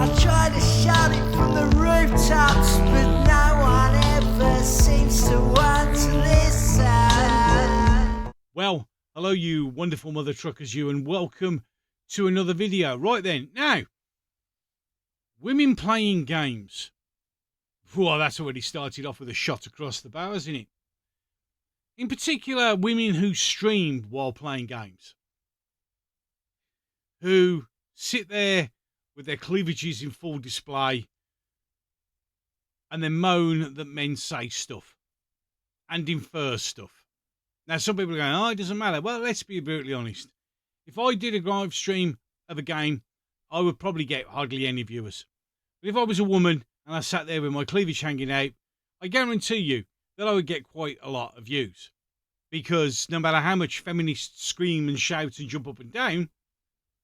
I try to shout it from the rooftops, but no one ever seems to want to listen. Well, hello you wonderful mother truckers you, and welcome to another video. Right then, now, women playing games. Well, that's already started off with a shot across the bow, hasn't it? In particular, women who stream while playing games. Who sit there with their cleavages in full display and then moan that men say stuff and infer stuff. Now, some people are going, oh, it doesn't matter. Well, let's be brutally honest. If I did a live stream of a game, I would probably get hardly any viewers. But if I was a woman and I sat there with my cleavage hanging out, I guarantee you that I would get quite a lot of views. Because no matter how much feminists scream and shout and jump up and down,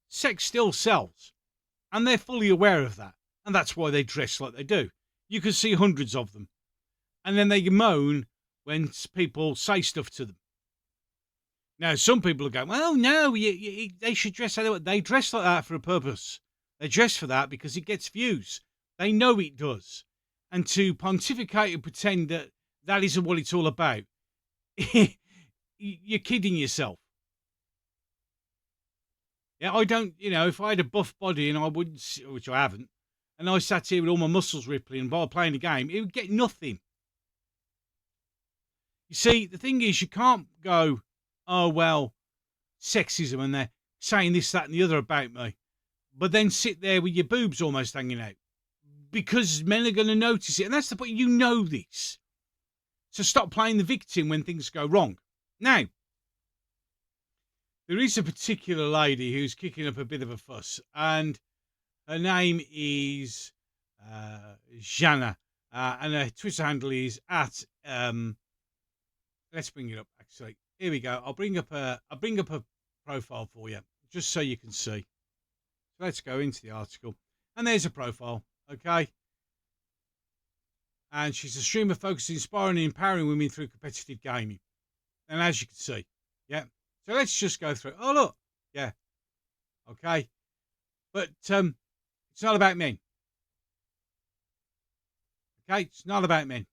sex still sells. And they're fully aware of that. And that's why they dress like they do. You can see hundreds of them. And then they moan when people say stuff to them. Now, some people are going, well, no, they should dress like that. They dress like that for a purpose. They dress for that because it gets views. They know it does. And to pontificate and pretend that that isn't what it's all about, you're kidding yourself. Yeah, I don't, if I had a buff body and I wouldn't, which I haven't, and I sat here with all my muscles rippling while playing the game, it would get nothing. You see, the thing is, you can't go, oh, well, sexism, and they're saying this, that, and the other about me, but then sit there with your boobs almost hanging out, because men are going to notice it. And that's the point. You know this. So stop playing the victim when things go wrong. Now, there is a particular lady who's kicking up a bit of a fuss, and her name is Jana, and her Twitter handle is at, let's bring it up, actually. Here we go. I'll bring up a profile for you, just so you can see. So let's go into the article. And there's a profile, okay? And she's a streamer focused on inspiring and empowering women through competitive gaming. And as you can see, yeah. So let's just go through. Oh, look. Yeah. Okay. But it's not about men. Okay? It's not about men.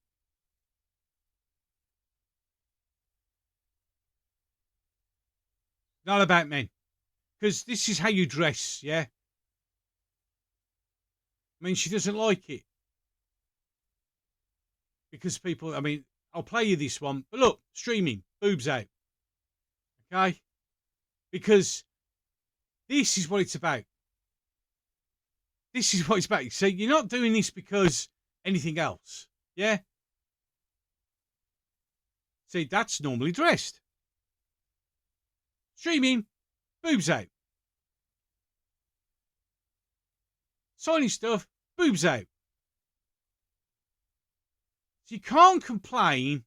Not about men. Because this is how you dress, yeah? I mean, she doesn't like it. Because people, I mean, I'll play you this one. But look, streaming, boobs out. Okay? Because this is what it's about. This is what it's about. So you're not doing this because anything else. Yeah? See, that's normally dressed. Streaming, boobs out. Signing stuff, boobs out. So you can't complain.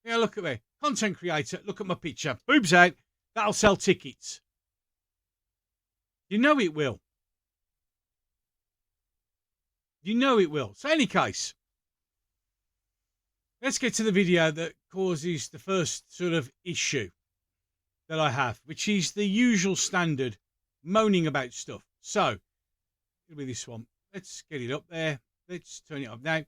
Yeah, look at me. Content creator, look at my picture. Boobs out. That'll sell tickets. You know it will. You know it will. So any case, let's get to the video that causes the first sort of issue that I have, which is the usual standard moaning about stuff. So, it'll be this one. Let's get it up there. Let's turn it up. Now,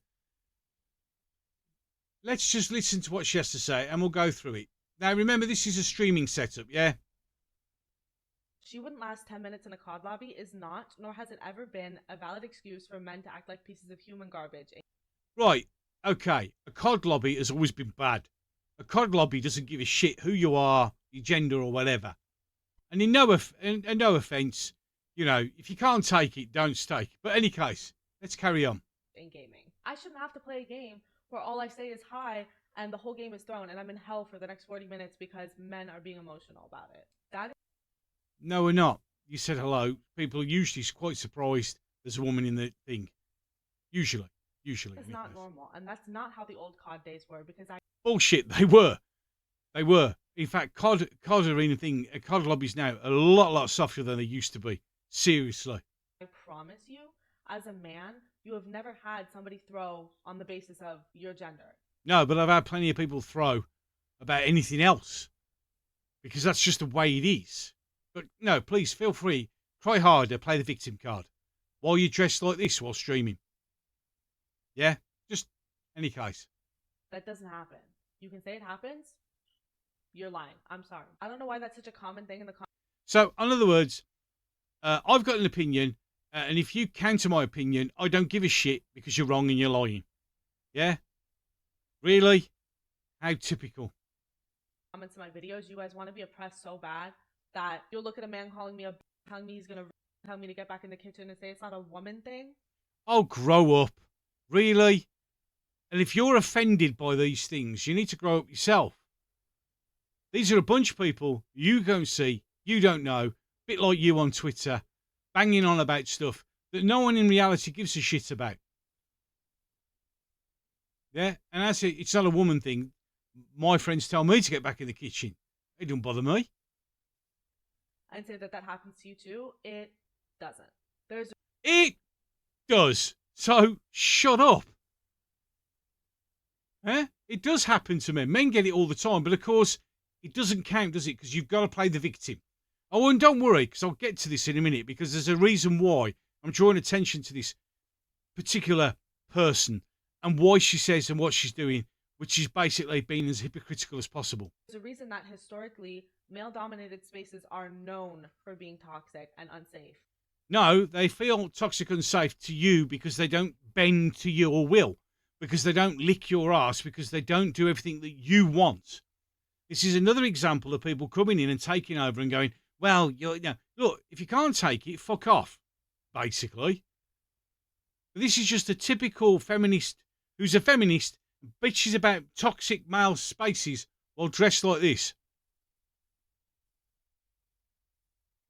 let's just listen to what she has to say and we'll go through it. Now, remember, this is a streaming setup, yeah? She wouldn't last 10 minutes in a COD lobby is not, nor has it ever been, a valid excuse for men to act like pieces of human garbage. Right, okay. A COD lobby has always been bad. A COD lobby doesn't give a shit who you are, your gender or whatever. And in no offence, if you can't take it, don't stay. But any case, let's carry on. In gaming, I shouldn't have to play a game where all I say is hi and the whole game is thrown and I'm in hell for the next 40 minutes because men are being emotional about it. No, we're not. You said hello. People are usually quite surprised there's a woman in the thing. Usually. It's not normal, and that's not how the old COD days were, because Bullshit, they were. In fact, COD arena thing, COD lobbies now are a lot softer than they used to be. Seriously. I promise you, as a man, you have never had somebody throw on the basis of your gender. No, but I've had plenty of people throw about anything else. Because that's just the way it is. But no, please feel free. Cry harder, play the victim card. While you're dressed like this while streaming. Yeah? Just any case. That doesn't happen. You can say it happens. You're lying. I'm sorry. I don't know why that's such a common thing in the So, in other words, I've got an opinion, and if you counter my opinion, I don't give a shit because you're wrong and you're lying. Yeah? Really? How typical. comments to my videos. You guys want to be oppressed so bad that you'll look at a man calling me telling me he's gonna tell me to get back in the kitchen and say it's not a woman thing. Oh, grow up. Really? And if you're offended by these things, you need to grow up yourself. These are a bunch of people you don't see, you don't know, a bit like you on Twitter, banging on about stuff that no one in reality gives a shit about. Yeah? And that's it. It's not a woman thing. My friends tell me to get back in the kitchen. It don't bother me. And say that happens to you too. It doesn't. It does. So shut up. Eh? It does happen to men. Men get it all the time, but of course, it doesn't count, does it? Because you've got to play the victim. Oh, and don't worry, because I'll get to this in a minute, because there's a reason why I'm drawing attention to this particular person and why she says and what she's doing, which is basically being as hypocritical as possible. There's a reason that historically, male-dominated spaces are known for being toxic and unsafe. No, they feel toxic and unsafe to you because they don't bend to your will, because they don't lick your ass, because they don't do everything that you want. This is another example of people coming in and taking over and going, well, look, if you can't take it, fuck off, basically. But this is just a typical feminist who's a feminist, bitches about toxic male spaces while dressed like this.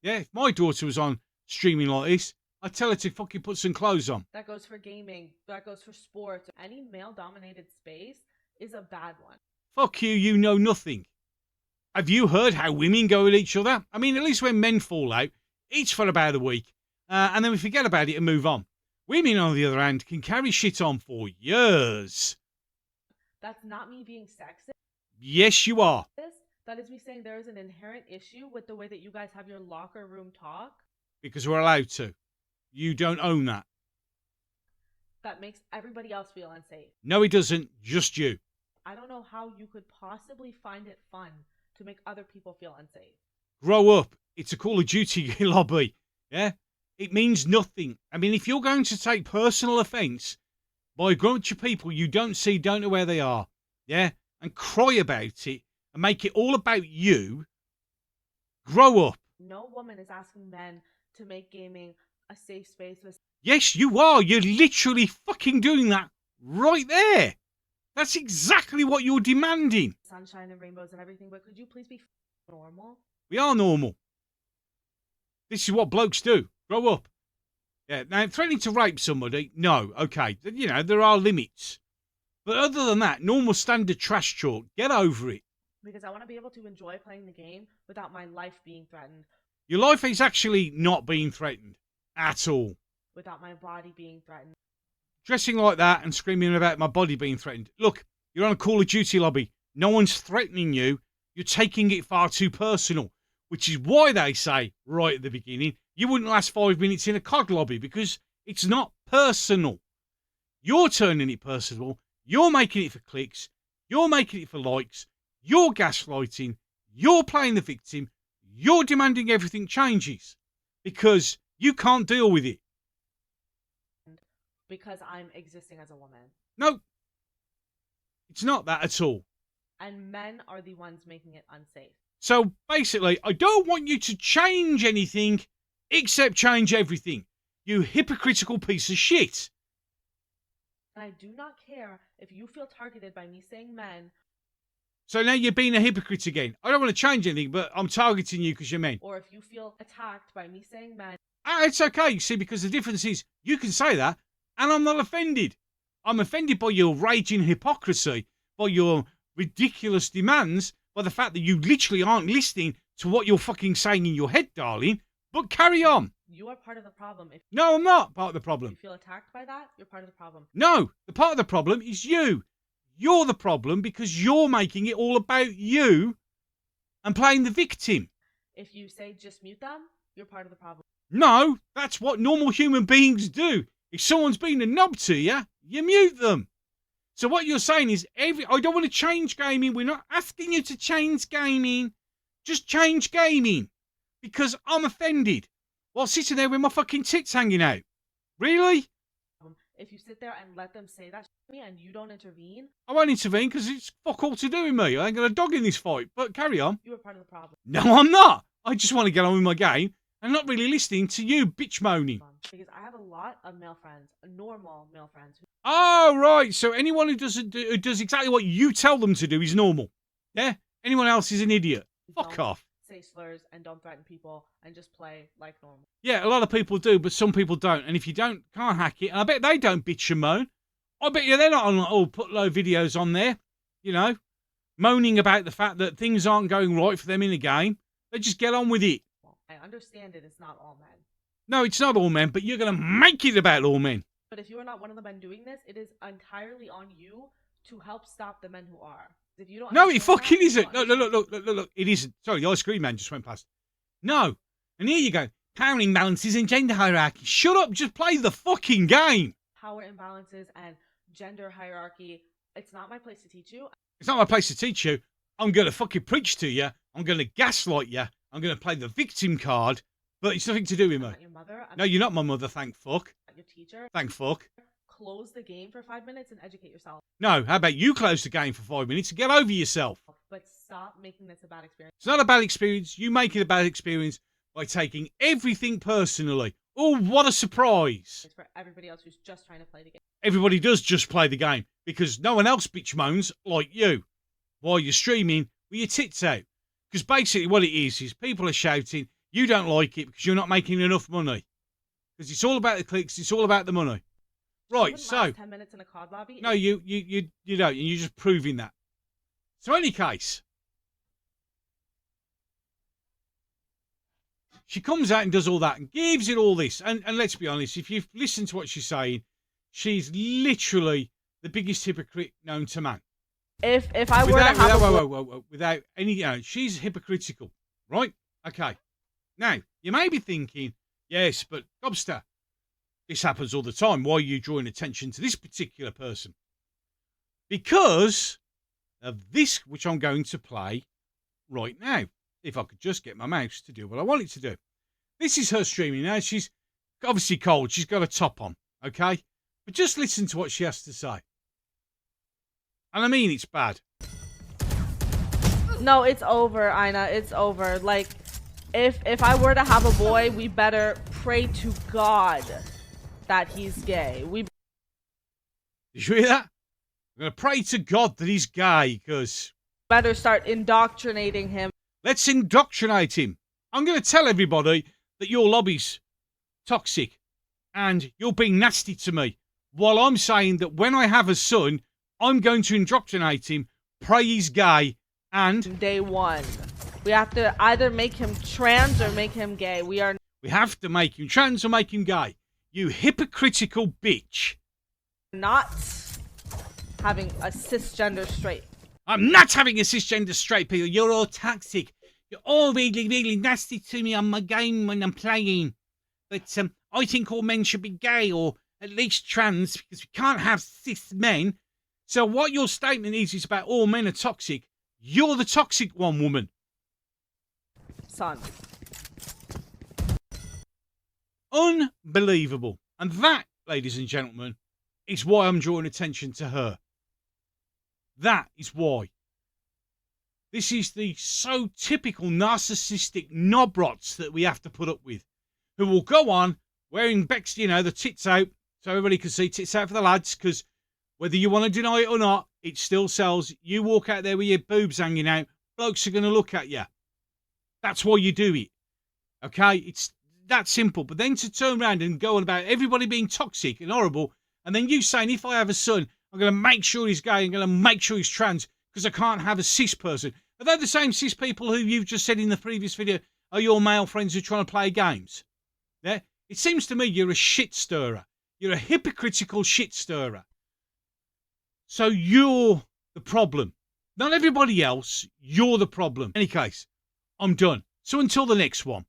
Yeah, if my daughter was on streaming like this, I'd tell her to fucking put some clothes on. That goes for gaming. That goes for sports. Any male-dominated space is a bad one. Fuck you, you know nothing. Have you heard how women go at each other? I mean, at least when men fall out, each for about a week, and then we forget about it and move on. Women, on the other hand, can carry shit on for years. That's not me being sexist. Yes, you are. That is me saying there is an inherent issue with the way that you guys have your locker room talk. Because we're allowed to. You don't own that. That makes everybody else feel unsafe. No, it doesn't. Just you. I don't know how you could possibly find it fun to make other people feel unsafe. Grow up. It's a Call of Duty lobby. Yeah? It means nothing. I mean, if you're going to take personal offence by a bunch of people you don't see, don't know where they are, yeah, and cry about it and make it all about you, grow up. No woman is asking men to make gaming a safe space. Yes, you are. You're literally fucking doing that right there. That's exactly what you're demanding. Sunshine and rainbows and everything, but could you please be normal? We are normal. This is what blokes do. Grow up. Yeah, now, threatening to rape somebody, no, okay. You know, there are limits. But other than that, normal standard trash talk, get over it. Because I want to be able to enjoy playing the game without my life being threatened. Your life is actually not being threatened at all. Without my body being threatened. Dressing like that and screaming about my body being threatened. Look, you're on a Call of Duty lobby. No one's threatening you. You're taking it far too personal. Which is why they say, right at the beginning, you wouldn't last 5 minutes in a COD lobby because it's not personal. You're turning it personal. You're making it for clicks. You're making it for likes. You're gaslighting. You're playing the victim. You're demanding everything changes because you can't deal with it. Because I'm existing as a woman. No, it's not that at all. And men are the ones making it unsafe. So basically, I don't want you to change anything except change everything. You hypocritical piece of shit. And I do not care if you feel targeted by me saying men. So now you're being a hypocrite again. I don't want to change anything, but I'm targeting you because you're men. Or if you feel attacked by me saying men. It's okay, you see, because the difference is you can say that and I'm not offended. I'm offended by your raging hypocrisy, by your ridiculous demands, by the fact that you literally aren't listening to what you're fucking saying in your head, darling. But carry on. You are part of the problem. No, I'm not part of the problem. If you feel attacked by that, you're part of the problem. No, the part of the problem is you. You're the problem because you're making it all about you and playing the victim. If you say just mute them, you're part of the problem. No, that's what normal human beings do. If someone's been a knob to you, you mute them. So what you're saying is, I don't want to change gaming. We're not asking you to change gaming. Just change gaming. Because I'm offended while sitting there with my fucking tits hanging out. Really? If you sit there and let them say that to me and you don't intervene, I won't intervene because it's fuck all to do with me. I ain't got a dog in this fight. But carry on. you are part of the problem. No, I'm not. I just want to get on with my game and not really listening to you bitch moaning. Because I have a lot of male friends, normal male friends. Oh, right. So anyone who does exactly what you tell them to do is normal. Yeah? Anyone else is an idiot. Fuck off. Say slurs and don't threaten people and just play like normal. Yeah, a lot of people do, but some people don't. And if you can't hack it, and I bet they don't bitch and moan. I bet you they're not on, put low videos on there, moaning about the fact that things aren't going right for them in the game. They just get on with it. Well, I understand it's not all men. No, it's not all men, but you're going to make it about all men. But if you are not one of the men doing this, it is entirely on you to help stop the men who are. If you don't, no, it fucking isn't. Look, it isn't. Sorry, the ice cream man just went past. No. And here you go. Power imbalances and gender hierarchy. Shut up, just play the fucking game. Power imbalances and gender hierarchy. It's not my place to teach you. It's not my place to teach you. I'm going to fucking preach to you. I'm going to gaslight you. I'm going to play the victim card. But it's nothing to do with me. I'm not your mother. No, you're not my mother, thank fuck. I'm not your teacher. Thank fuck. Close the game for 5 minutes and educate yourself. No, how about you close the game for 5 minutes and get over yourself? But stop making this a bad experience. It's not a bad experience. You make it a bad experience by taking everything personally. Oh, what a surprise. It's for everybody else who's just trying to play the game. Everybody does just play the game because no one else bitch moans like you while you're streaming with your tits out. Because basically what it is people are shouting, you don't like it because you're not making enough money. Because it's all about the clicks, it's all about the money. Right, so 10 minutes in a COD lobby. No, you don't, and you're just proving that. So, any case, she comes out and does all that and gives it all this. And let's be honest, if you've listened to what she's saying, she's literally the biggest hypocrite known to man. If I were to have without any, she's hypocritical, right? Okay. Now, you may be thinking, yes, but Gobster, this happens all the time. Why are you drawing attention to this particular person? Because of this, which I'm going to play right now. If I could just get my mouse to do what I want it to do. This is her streaming now. She's obviously cold. She's got a top on, okay? But just listen to what she has to say. And I mean it's bad. No, it's over, Ina. It's over. Like, if I were to have a boy, we better pray to God that he's gay. Did you hear that? I'm going to pray to God that he's gay, because better start indoctrinating him. Let's indoctrinate him. I'm going to tell everybody that your lobby's toxic and you're being nasty to me, while I'm saying that when I have a son, I'm going to indoctrinate him, pray he's gay, and day one. We have to either make him trans or make him gay. We have to make him trans or make him gay. You hypocritical bitch. Not having a cisgender straight. I'm not having a cisgender straight, people. You're all toxic. You're all really, really nasty to me on my game when I'm playing. But I think all men should be gay or at least trans because we can't have cis men. So what your statement is about all men are toxic. You're the toxic one, woman. Son. Unbelievable. And that, ladies and gentlemen, is why I'm drawing attention to her. That is why. This is the so typical narcissistic knobrots that we have to put up with, who will go on wearing Bex, the tits out, so everybody can see tits out for the lads, because whether you want to deny it or not, it still sells. You walk out there with your boobs hanging out, blokes are going to look at you. That's why you do it. Okay? It's that simple. But then to turn around and go on about everybody being toxic and horrible, and then you saying, if I have a son, I'm going to make sure he's gay, I'm going to make sure he's trans, because I can't have a cis person. Are they the same cis people who you've just said in the previous video are your male friends who are trying to play games? Yeah? It seems to me you're a shit stirrer. You're a hypocritical shit stirrer. So you're the problem. Not everybody else, you're the problem. In any case, I'm done. So until the next one.